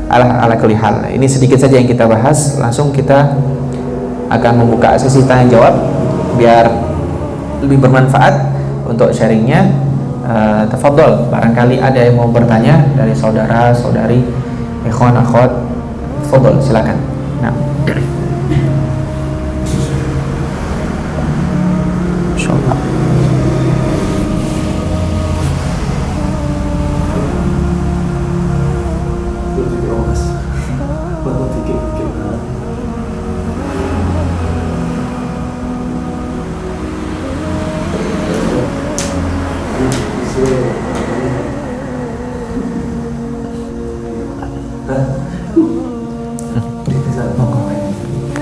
ala kulli hal. Ini sedikit saja yang kita bahas, langsung kita akan membuka sesi tanya jawab biar lebih bermanfaat untuk sharingnya. Tafadhol, barangkali ada yang mau bertanya dari saudara, saudari, ikhwan, akhwat, tafadhol, silakan. Nah. Insyaallah.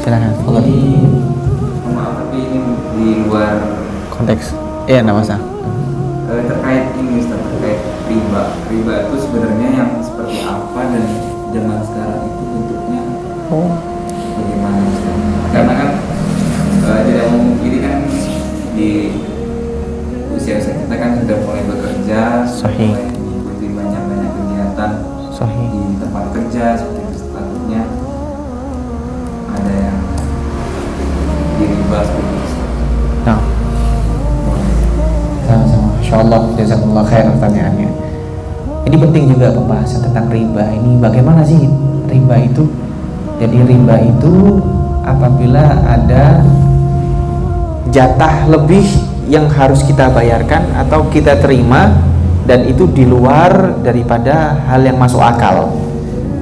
Silakan. Maaf, tapi ini di luar Konteks. Iya, enggak masalah. terkait ini Ustaz, terkait riba. Riba itu sebenarnya yang seperti apa dan zaman sekarang itu bentuknya bagaimana Ustaz? Karena kan tidak memungkiri kan di usia kita kan sudah mulai bekerja, Sahih. mulai mengikuti banyak kegiatan Sahih. di tempat kerja seperti itu statusnya ada yang diriba seperti itu. Nah. Sama-sama. Insyaallah jazakumullah khair pertanyaannya. Ini penting juga pembahasan tentang riba. Ini bagaimana sih riba itu? Jadi riba itu apabila ada jatah lebih yang harus kita bayarkan atau kita terima dan itu di luar daripada hal yang masuk akal.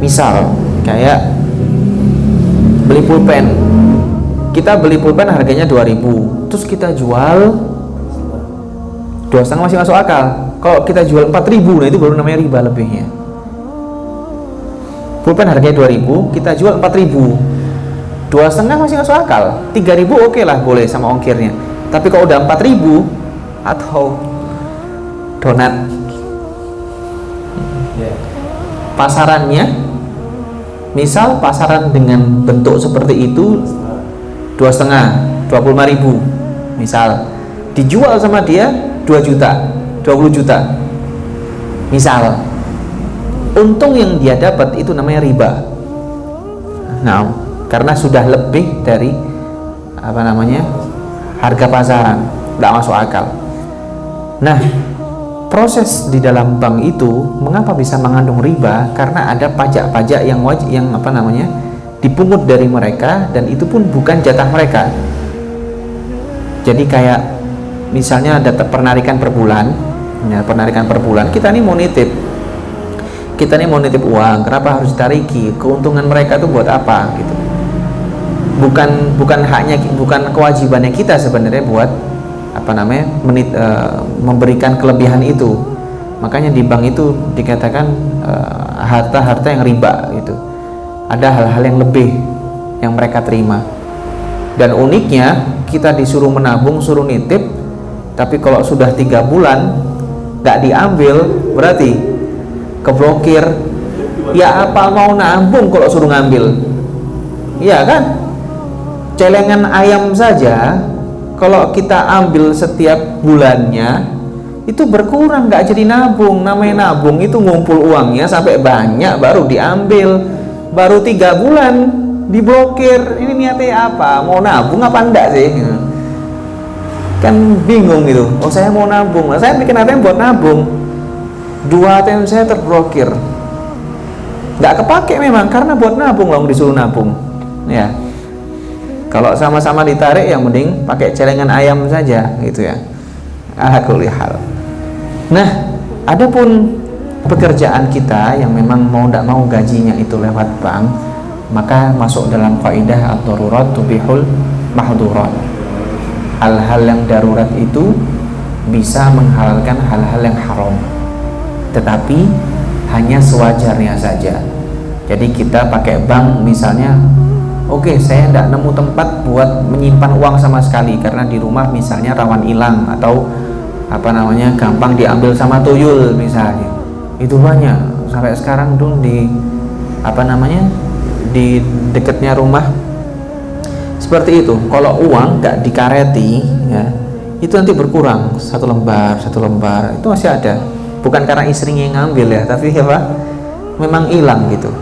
Misal kayak beli pulpen. Kita beli pulpen harganya 2.000, terus kita jual 2,5 masih masuk akal. Kalau kita jual 4.000, nah itu baru namanya riba lebihnya. Pulpen harganya 2.000, kita jual 4.000, 2,5 masih masuk akal. 3.000 oke lah, boleh sama ongkirnya. Tapi kalau udah 4.000 atau donat, pasarannya, misal pasaran dengan bentuk seperti itu 2,5, 25.000, misal dijual sama dia 2 juta, 20 juta, misal, untung yang dia dapat itu namanya riba. Nah, karena sudah lebih dari harga pasaran, tidak masuk akal. Nah, proses di dalam bank itu mengapa bisa mengandung riba? Karena ada pajak-pajak yang dipungut dari mereka dan itu pun bukan jatah mereka. Jadi kayak misalnya ada penarikan per bulan, ya, penarikan per bulan. Kita nih mau nitip uang, kenapa harus ditariki? Keuntungan mereka itu buat apa gitu? Bukan kewajibannya kita sebenarnya buat memberikan kelebihan itu. Makanya di bank itu dikatakan harta-harta yang riba gitu. Ada hal-hal yang lebih yang mereka terima. Dan uniknya kita disuruh menabung, suruh nitip, tapi kalau sudah 3 bulan nggak diambil, berarti keblokir. Ya apa mau nabung kalau suruh ngambil? Iya kan? Celengan ayam saja kalau kita ambil setiap bulannya itu berkurang, nggak jadi nabung. Namanya nabung itu ngumpul uangnya sampai banyak baru diambil. Baru 3 bulan diblokir. Ini niatnya apa? Mau nabung apa enggak sih? Kan bingung gitu. Oh, saya mau nabung. Nah, saya bikin ATM buat nabung. 2 ATM saya terblokir. Nggak kepake memang karena buat nabung loh, disuruh nabung. Ya. Kalau sama-sama ditarik yang mending pakai celengan ayam saja gitu ya. Alhamdulillah. Nah, adapun pekerjaan kita yang memang mau tidak mau gajinya itu lewat bank, maka masuk dalam kaidah ad-darurat tubihul mahdhurat. Hal-hal yang darurat itu bisa menghalalkan hal-hal yang haram, tetapi hanya sewajarnya saja. Jadi kita pakai bank misalnya, oke, saya tidak nemu tempat buat menyimpan uang sama sekali karena di rumah misalnya rawan hilang atau gampang diambil sama tuyul misalnya. Itu banyak sampai sekarang tuh di dekatnya rumah seperti itu. Kalau uang nggak dikareti ya, itu nanti berkurang satu lembar itu masih ada, bukan karena istrinya yang ngambil ya, tapi memang hilang gitu.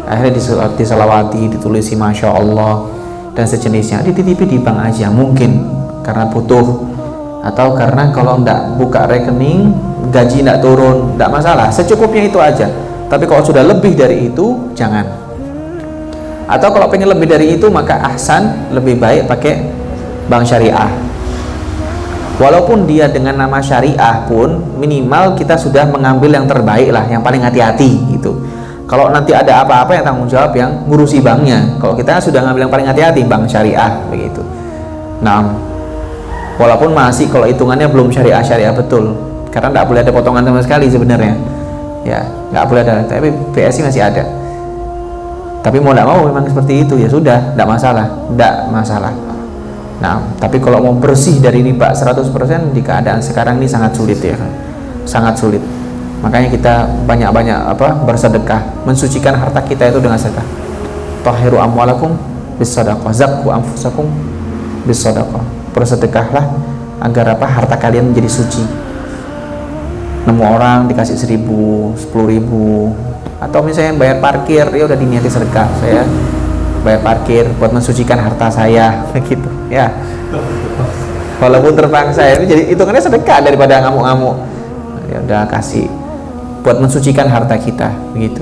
akhirnya diselawati, ditulisi Masya Allah dan sejenisnya, dititipi di bank aja, mungkin karena butuh, atau karena kalau ndak buka rekening gaji ndak turun, ndak masalah, secukupnya itu aja. Tapi kalau sudah lebih dari itu jangan. Atau kalau pengen lebih dari itu maka ahsan, lebih baik pakai bank syariah. Walaupun dia dengan nama syariah pun minimal kita sudah mengambil yang terbaik lah, yang paling hati-hati gitu. Kalau nanti ada apa-apa yang tanggung jawab yang ngurusi banknya. Kalau kita sudah ngambil yang paling hati-hati, bank syariah begitu. Nah, walaupun masih kalau hitungannya belum syariah betul, karena nggak boleh ada potongan sama sekali sebenarnya. Ya, nggak boleh ada. Tapi BSI masih ada. Tapi mau nggak mau memang seperti itu, ya sudah, nggak masalah. Nah, tapi kalau mau bersih dari riba 100% di keadaan sekarang ini sangat sulit ya kan, sangat sulit. Makanya kita banyak-banyak bersedekah, mensucikan harta kita itu dengan sedekah. Tahiru amwalakum bisadaqah, zakku anfusakum bisadaqah. Bersedekahlah agar harta kalian menjadi suci. Nemu orang dikasih 1.000, 10.000, atau misalnya bayar parkir, ya udah diniati sedekah, saya bayar parkir buat mensucikan harta saya, begitu ya. Walaupun terpaksa, itu jadi hitungannya sedekah daripada ngamuk-ngamuk. Ya udah kasih buat mensucikan harta kita, begitu.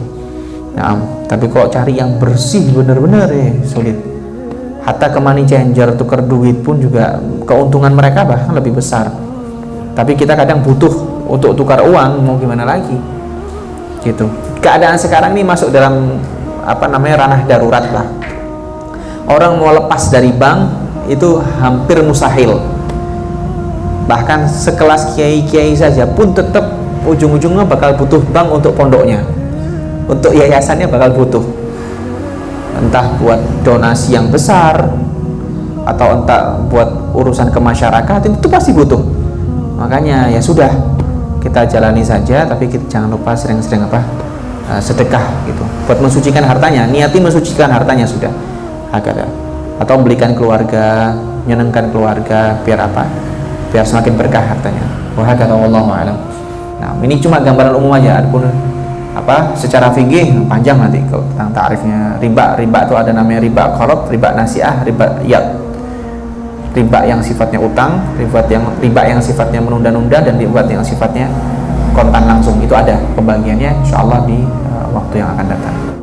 Nah, tapi kok cari yang bersih bener-bener sulit. Hatta ke money changer, tukar duit pun juga keuntungan mereka bahkan lebih besar. Tapi kita kadang butuh untuk tukar uang, mau gimana lagi, gitu. Keadaan sekarang ini masuk dalam ranah darurat lah. Orang mau lepas dari bank itu hampir mustahil. Bahkan sekelas kiai-kiai saja pun tetap ujung-ujungnya bakal butuh bank untuk pondoknya, untuk yayasannya bakal butuh, entah buat donasi yang besar atau entah buat urusan kemasyarakatan, itu pasti butuh. Makanya ya sudah, kita jalani saja, tapi kita jangan lupa sering-sering sedekah gitu, buat mensucikan hartanya, niati mensucikan hartanya sudah agak, atau belikan keluarga, nyenengkan keluarga, biar biar semakin berkah hartanya. Wahakata wallahu a'lam. Nah, ini cuma gambaran umum aja. Adapun secara fikih panjang nanti kalau tentang tarifnya. Riba itu ada namanya riba qarad, riba nasiah, riba yad. Riba yang sifatnya utang, riba yang sifatnya menunda-nunda, dan riba yang sifatnya kontan langsung. Itu ada pembagiannya insyaallah di waktu yang akan datang.